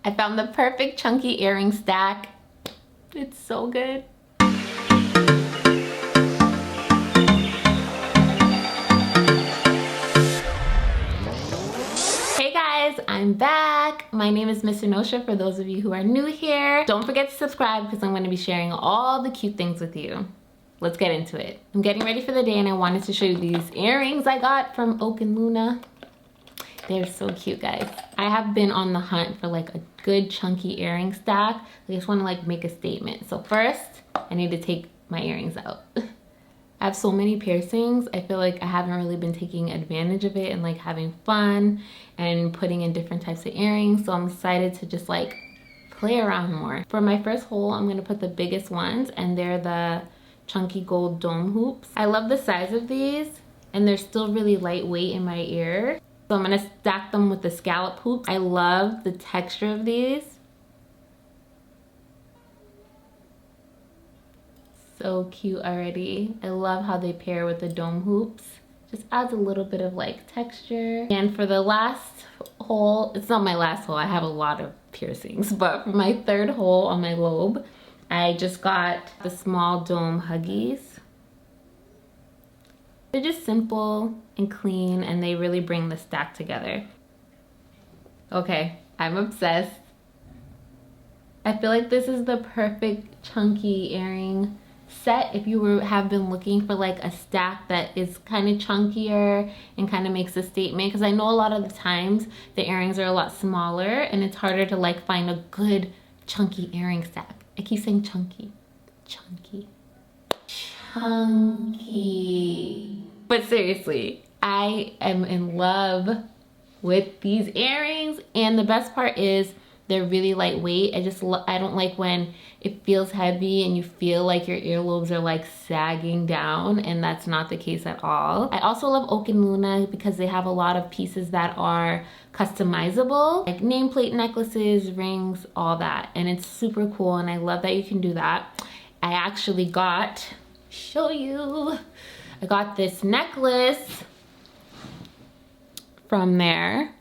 I found the perfect chunky earring stack. It's so good. Hey guys, I'm back. My name is MissEnocha for those of you who are new here. Don't forget to subscribe because I'm going to be sharing all the cute things with you. Let's get into it. I'm getting ready for the day and I wanted to show you these earrings I got from Oak and Luna. They're so cute, guys. I have been on the hunt for like a good chunky earring stack. I just want to like make a statement. So first, I need to take my earrings out. I have so many piercings. I feel like I haven't really been taking advantage of it and like having fun and putting in different types of earrings. So I'm excited to just like play around more. For my first hole, I'm gonna put the biggest ones and they're the chunky gold dome hoops. I love the size of these and they're still really lightweight in my ear. So I'm gonna stack them with the scallop hoops. I love the texture of these. So cute already. I love how they pair with the dome hoops. Just adds a little bit of like texture. And for the last hole, it's not my last hole, I have a lot of piercings, but for my third hole on my lobe, I just got the small dome huggies. They're just simple and clean and they really bring the stack together. Okay, I'm obsessed. I feel like this is the perfect chunky earring set if you have been looking for like a stack that is kind of chunkier and kind of makes a statement, because I know a lot of the times the earrings are a lot smaller and it's harder to like find a good chunky earring stack. I keep saying chunky. Chunky. Chunky. But seriously, I am in love with these earrings, and the best part is they're really lightweight. I don't like when it feels heavy and you feel like your earlobes are like sagging down, and that's not the case at all. I also love Oak and Luna because they have a lot of pieces that are customizable, like nameplate necklaces, rings, all that, and it's super cool and I love that you can do that. I actually got, show you, I got this necklace from there.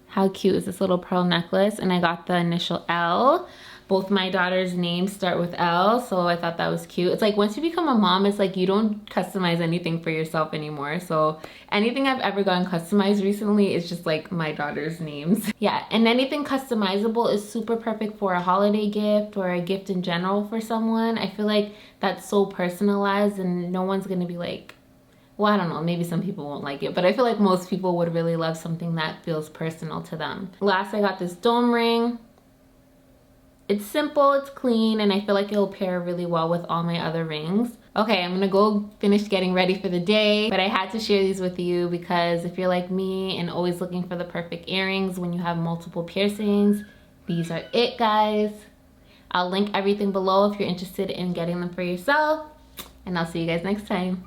How cute is this little pearl necklace? And I got the initial L. Both my daughter's names start with L, so I thought that was cute. It's like once you become a mom, it's like you don't customize anything for yourself anymore. So anything I've ever gotten customized recently is just like my daughter's names. Yeah, and anything customizable is super perfect for a holiday gift or a gift in general for someone. I feel like that's so personalized and no one's gonna be like, well, I don't know, maybe some people won't like it, but I feel like most people would really love something that feels personal to them. Last, I got this dome ring. It's simple, it's clean, and I feel like it'll pair really well with all my other rings. Okay, I'm gonna go finish getting ready for the day, but I had to share these with you because if you're like me and always looking for the perfect earrings when you have multiple piercings, these are it, guys. I'll link everything below if you're interested in getting them for yourself, and I'll see you guys next time.